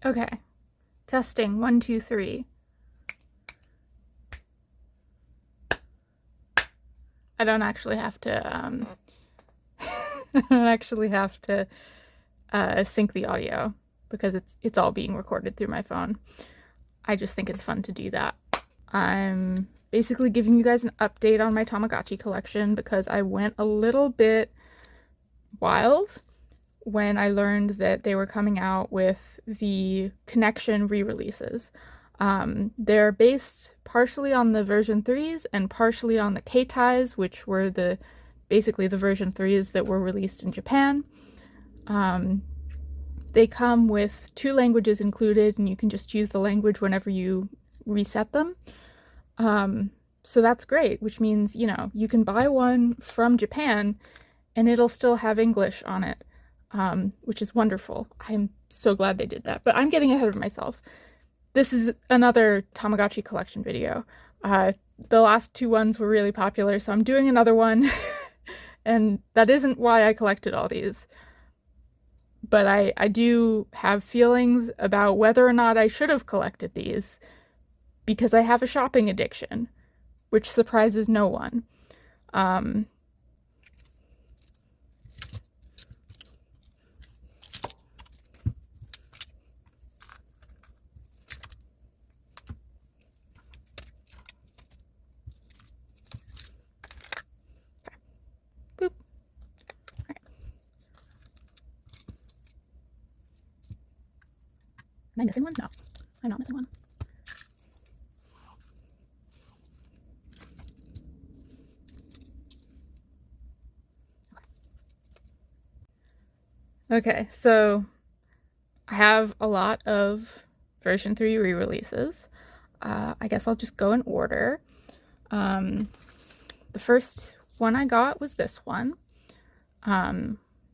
Okay. Testing. 1, 2, 3. I don't actually have to, I don't actually have to sync the audio because it's all being recorded through my phone. I just think it's fun to do that. I'm basically giving you guys an update on my Tamagotchi collection because I went a little bit wild when I learned that they were coming out with the Connection re-releases. They're based partially on the version 3s and partially on the K-Ties, which were basically the version 3s that were released in Japan. They come with 2 languages included, and you can just choose the language whenever you reset them. So that's great, which means, you can buy one from Japan and it'll still have English on it, which is wonderful. I'm so glad they did that, but I'm getting ahead of myself. This is another Tamagotchi collection video. The last 2 ones were really popular, so I'm doing another one, and that isn't why I collected all these. But I do have feelings about whether or not I should have collected these, because I have a shopping addiction, which surprises no one. Boop. Right. Am I missing one? No, I'm not missing one. Okay, so I have a lot of version 3 re-releases. I guess I'll just go in order. The first one I got was this one.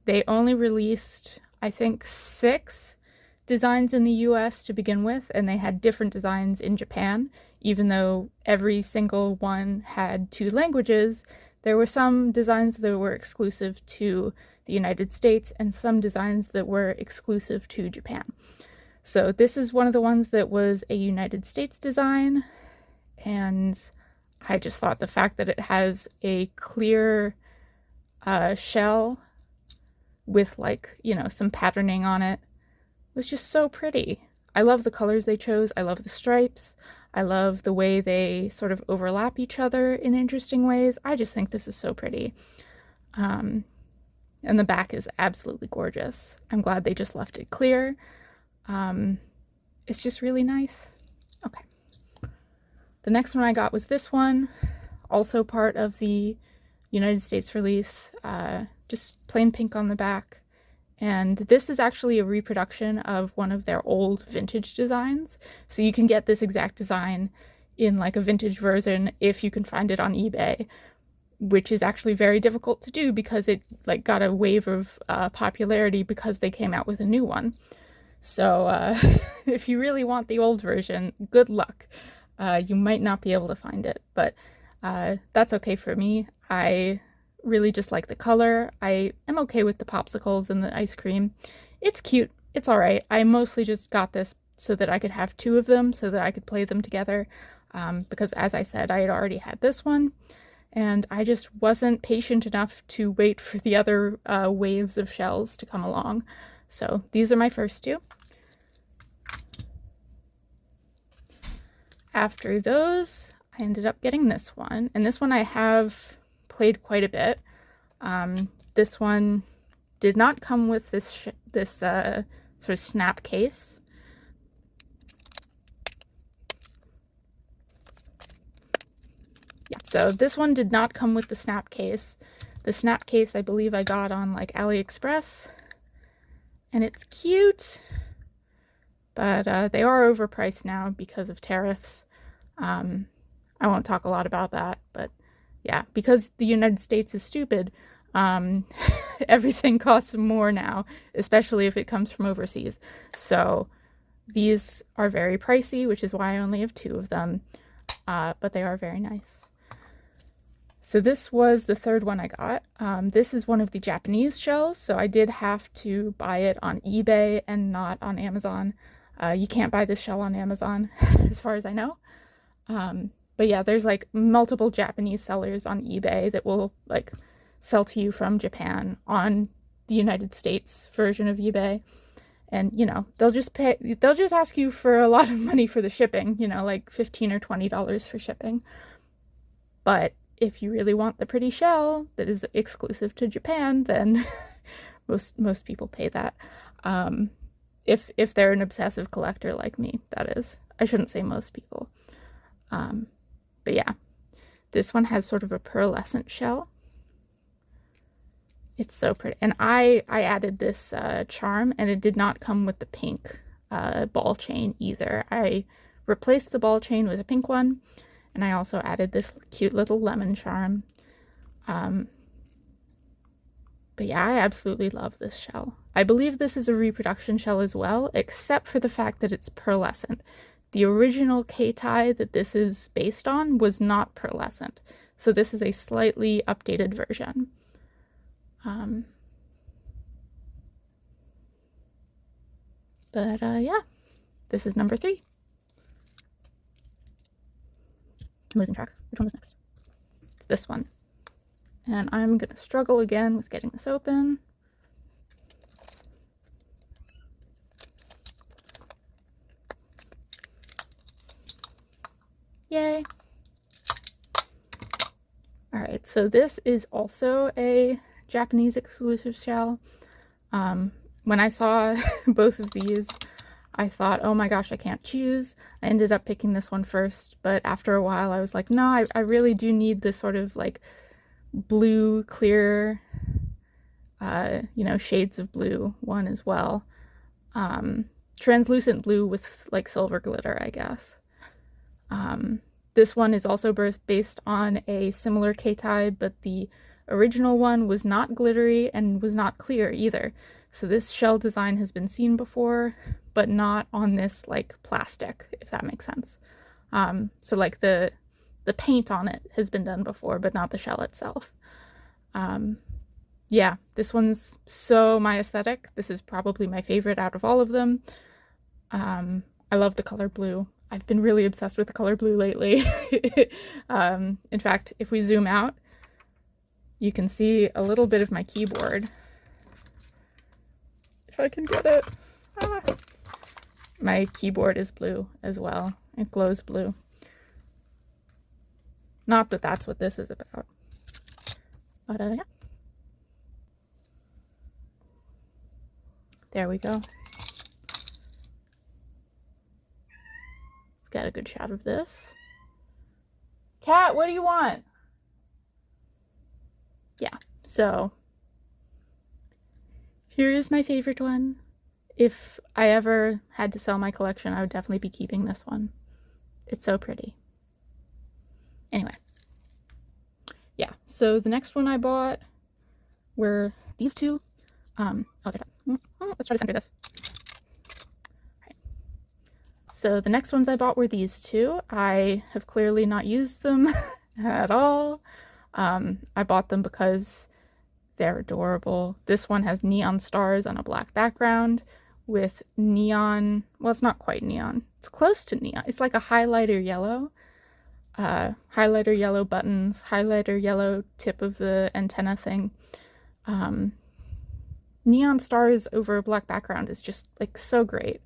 They only released, I think, 6 designs in the US to begin with, and they had different designs in Japan. Even though every single one had 2 languages, there were some designs that were exclusive to the United States and some designs that were exclusive to Japan. So this is one of the ones that was a United States design, and I just thought the fact that it has a clear shell with some patterning on it was just so pretty. I love the colors they chose. I love the stripes. I love the way they sort of overlap each other in interesting ways. I just think this is so pretty. And the back is absolutely gorgeous. I'm glad they just left it clear. It's just really nice. Okay. The next one I got was this one, also part of the United States release, just plain pink on the back. And this is actually a reproduction of one of their old vintage designs. So you can get this exact design in like a vintage version if you can find it on eBay, which is actually very difficult to do because it got a wave of popularity because they came out with a new one. So if you really want the old version, good luck. You might not be able to find it, but that's okay for me. I really just like the color. I am okay with the popsicles and the ice cream. It's cute. It's all right. I mostly just got this so that I could have 2 of them so that I could play them together, because as I said, I had already had this one, and I just wasn't patient enough to wait for the other waves of shells to come along. So these are my first 2. After those, I ended up getting this one, and this one I have played quite a bit. This one did not come with this sort of snap case. Yeah, so this one did not come with the snap case. The snap case I believe I got on AliExpress, and it's cute, but they are overpriced now because of tariffs. I won't talk a lot about that, but yeah, because the United States is stupid, everything costs more now, especially if it comes from overseas. So these are very pricey, which is why I only have 2 of them, but they are very nice. So this was the third one I got. This is one of the Japanese shells, so I did have to buy it on eBay and not on Amazon. You can't buy this shell on Amazon, as far as I know. But yeah, there's like multiple Japanese sellers on eBay that will like sell to you from Japan on the United States version of eBay. And, you know, they'll just ask you for a lot of money for the shipping, you know, like $15 or $20 for shipping. But if you really want the pretty shell that is exclusive to Japan, then most people pay that. If they're an obsessive collector like me, that is. I shouldn't say most people. But yeah, this one has sort of a pearlescent shell. It's so pretty. And I added this charm, and it did not come with the pink ball chain either. I replaced the ball chain with a pink one, and I also added this cute little lemon charm. But yeah, I absolutely love this shell. I believe this is a reproduction shell as well, except for the fact that it's pearlescent. The original K-tie that this is based on was not pearlescent, so this is a slightly updated version. But yeah, this is number 3. I'm losing track. Which one was next? It's this one. And I'm gonna struggle again with getting this open. Yay. All right, so this is also a Japanese exclusive shell. When I saw both of these, I thought, oh my gosh, I can't choose. I ended up picking this one first, but after a while I was like, no, I really do need this sort of like blue, clear, you know, shades of blue one as well. Translucent blue with like silver glitter, I guess. This one is also based on a similar K-tie, but the original one was not glittery and was not clear either. So this shell design has been seen before, but not on this like plastic, if that makes sense. So like the paint on it has been done before, but not the shell itself. Yeah, this one's so my aesthetic. This is probably my favorite out of all of them. I love the color blue. I've been really obsessed with the color blue lately. In fact, if we zoom out, you can see a little bit of my keyboard. If I can get it. Ah. My keyboard is blue as well. It glows blue. Not that that's what this is about. But yeah. There we go. Let's get a good shot of this. Cat, what do you want? Yeah, so here is my favorite one. If I ever had to sell my collection, I would definitely be keeping this one. It's so pretty. Anyway. Yeah, so the next one I bought were these two. Okay, let's try to center this. Right. So the next ones I bought were these two. I have clearly not used them at all. I bought them because they're adorable. This one has neon stars on a black background with neon, well, it's not quite neon. It's close to neon. It's like a highlighter yellow. Highlighter yellow buttons, highlighter yellow tip of the antenna thing. Neon stars over a black background is just like so great.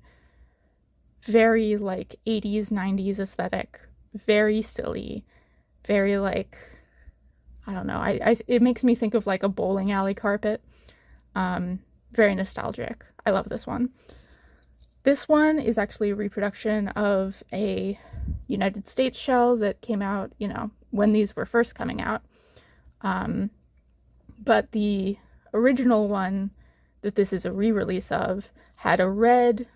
Very like 80s, 90s aesthetic. Very silly. Very like, I don't know. It makes me think of like a bowling alley carpet. Very nostalgic. I love this one. This one is actually a reproduction of a United States shell that came out, you know, when these were first coming out. But the original one that this is a re-release of had a red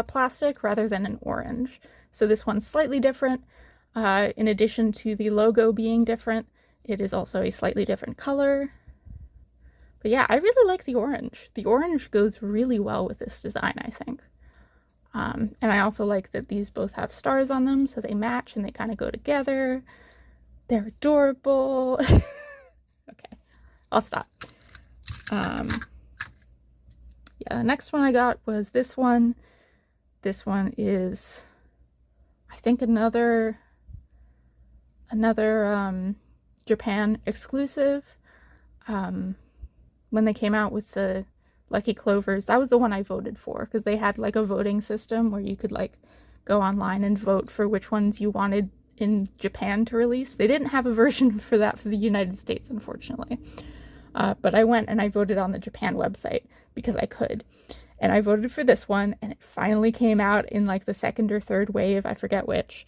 plastic rather than an orange. So this one's slightly different. In addition to the logo being different, it is also a slightly different color. But yeah, I really like the orange. The orange goes really well with this design, I think. And I also like that these both have stars on them, so they match and they kind of go together. They're adorable. Okay, I'll stop. Yeah, the next one I got was this one. This one is, I think, another Japan exclusive. When they came out with the Lucky Clovers, that was the one I voted for, because they had like a voting system where you could like go online and vote for which ones you wanted in Japan to release. They didn't have a version for that for the United States, unfortunately. But I went and I voted on the Japan website because I could. And I voted for this one, and it finally came out in like the second or third wave, I forget which.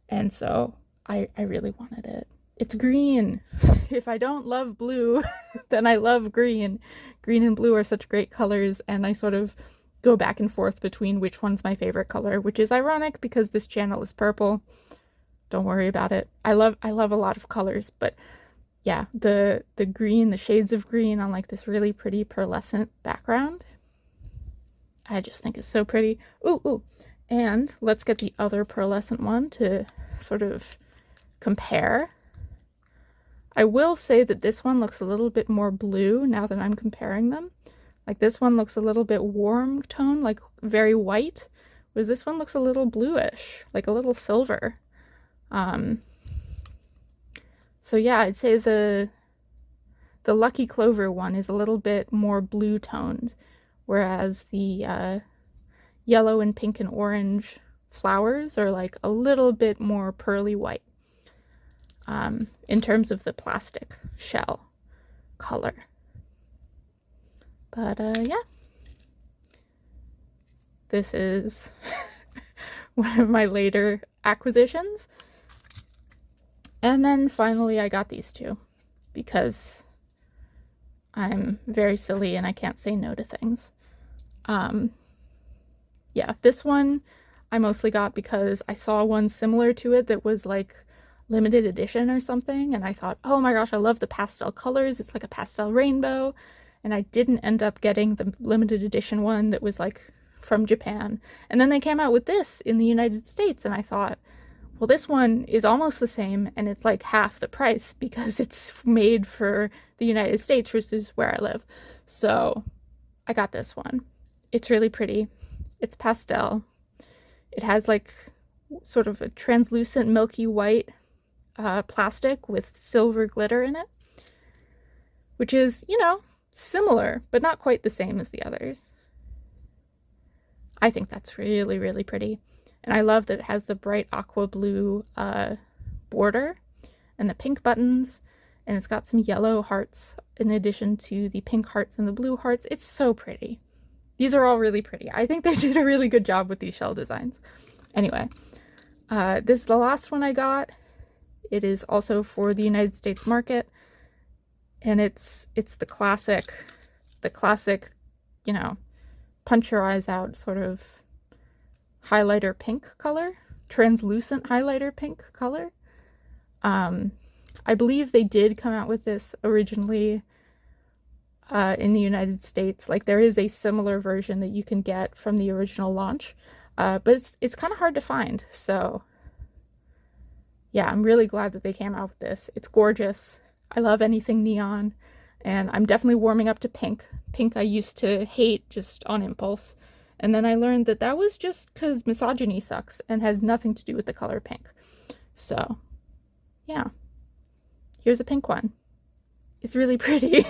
And so I really wanted it. It's green. If I don't love blue, then I love green. Green and blue are such great colors, and I sort of go back and forth between which one's my favorite color, which is ironic because this channel is purple. Don't worry about it. I love a lot of colors, but yeah, the green, the shades of green on like this really pretty pearlescent background, I just think is so pretty. Ooh. And let's get the other pearlescent one to sort of compare. I will say that this one looks a little bit more blue now that I'm comparing them. Like this one looks a little bit warm tone, like very white, whereas this one looks a little bluish, like a little silver. So yeah, I'd say the Lucky Clover one is a little bit more blue toned, whereas the yellow and pink and orange flowers are like a little bit more pearly white in terms of the plastic shell color. But yeah, this is one of my later acquisitions. And then finally I got these two because I'm very silly and I can't say no to things. Yeah, this one I mostly got because I saw one similar to it that was like limited edition or something, and I thought, oh my gosh, I love the pastel colors. It's like a pastel rainbow. And I didn't end up getting the limited edition one that was like from Japan. And then they came out with this in the United States, and I thought, well, this one is almost the same, and it's like half the price because it's made for the United States versus where I live. So I got this one. It's really pretty. It's pastel. It has like sort of a translucent milky white plastic with silver glitter in it, which is, you know, similar, but not quite the same as the others. I think that's really, really pretty. And I love that it has the bright aqua blue border and the pink buttons, and it's got some yellow hearts in addition to the pink hearts and the blue hearts. It's so pretty. These are all really pretty. I think they did a really good job with these shell designs. Anyway, this is the last one I got. It is also for the United States market, and it's the classic, you know, punch your eyes out sort of highlighter pink color, translucent highlighter pink color. I believe they did come out with this originally in the United States. Like there is a similar version that you can get from the original launch, but it's kind of hard to find. So yeah, I'm really glad that they came out with this. It's gorgeous. I love anything neon, and I'm definitely warming up to pink. Pink I used to hate just on impulse, and then I learned that that was just because misogyny sucks and has nothing to do with the color pink. So yeah, here's a pink one. It's really pretty.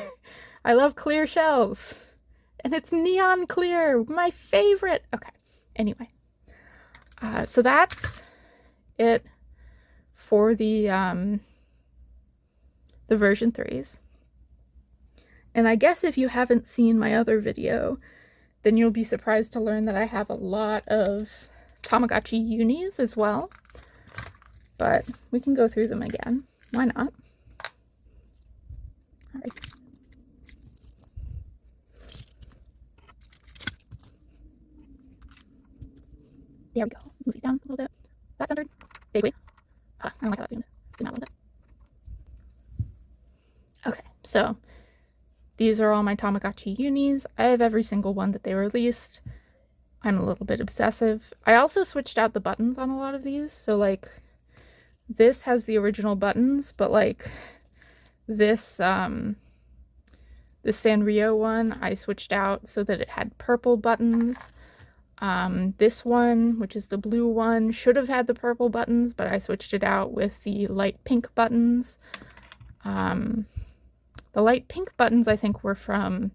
I love clear shells, and it's neon clear, my favorite. Okay, anyway, so that's it for the version 3s. And I guess if you haven't seen my other video, then you'll be surprised to learn that I have a lot of Tamagotchi Unis as well. But we can go through them again. Why not? All right. There we go. Move these down a little bit. Is that centered? Vaguely. I don't like how that's zoomed. Zoom out a little bit. Okay, so these are all my Tamagotchi Unis. I have every single one that they released. I'm a little bit obsessive. I also switched out the buttons on a lot of these. So like this has the original buttons, but like this this Sanrio one I switched out so that it had purple buttons. This one, which is the blue one, should have had the purple buttons, but I switched it out with the light pink buttons. The light pink buttons, I think, were from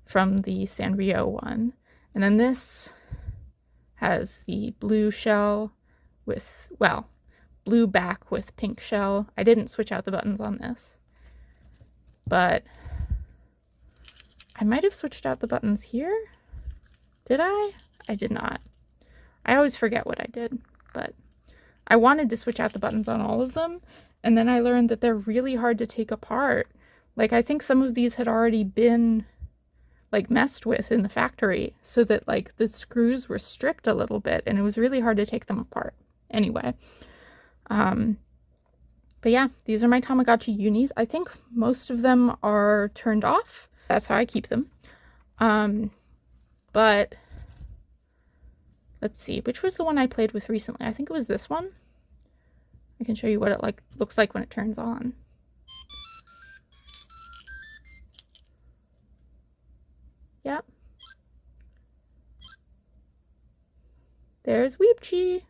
the Sanrio one. And then this has the blue shell with, well, blue back with pink shell. I didn't switch out the buttons on this, but I might have switched out the buttons here. Did I? I did not. I always forget what I did, but I wanted to switch out the buttons on all of them, and then I learned that they're really hard to take apart. Like, I think some of these had already been, like, messed with in the factory, so that, like, the screws were stripped a little bit, and it was really hard to take them apart. Anyway, but yeah, these are my Tamagotchi Unis. I think most of them are turned off. That's how I keep them. But let's see, which was the one I played with recently? I think it was this one. I can show you what it looks like when it turns on. Yep. There's Weepchi.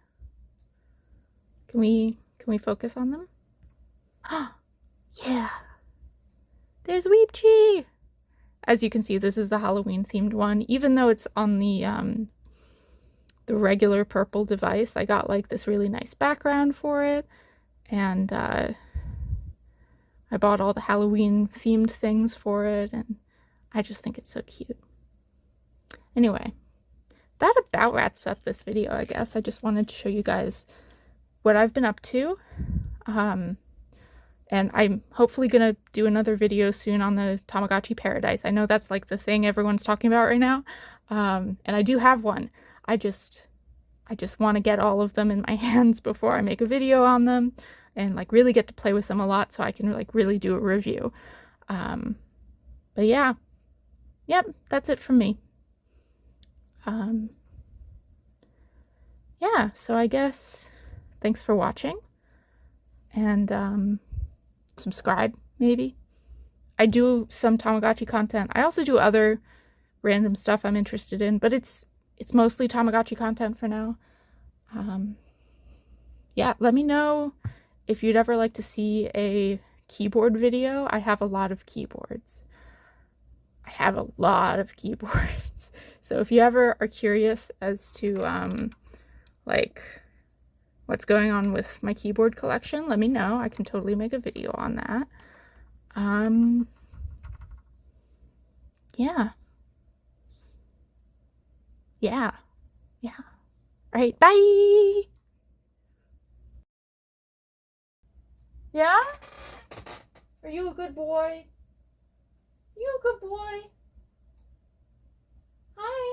Can we focus on them? Yeah. There's Weepchi. As you can see, this is the Halloween themed one. Even though it's on the regular purple device, I got like this really nice background for it, and I bought all the Halloween themed things for it, and I just think it's so cute. Anyway, that about wraps up this video, I guess. I just wanted to show you guys what I've been up to. And I'm hopefully gonna do another video soon on the Tamagotchi Paradise. I know that's like the thing everyone's talking about right now. And I do have one. I just want to get all of them in my hands before I make a video on them and like really get to play with them a lot so I can like really do a review. But yeah. Yep, that's it from me. Yeah, so I guess thanks for watching, and subscribe maybe. I do some Tamagotchi content. I also do other random stuff I'm interested in, but it's mostly Tamagotchi content for now. Yeah, let me know if you'd ever like to see a keyboard video. I have a lot of keyboards. So if you ever are curious as to like what's going on with my keyboard collection, let me know. I can totally make a video on that. Yeah. All right, bye. Yeah? Are you a good boy? You a good boy? Hi.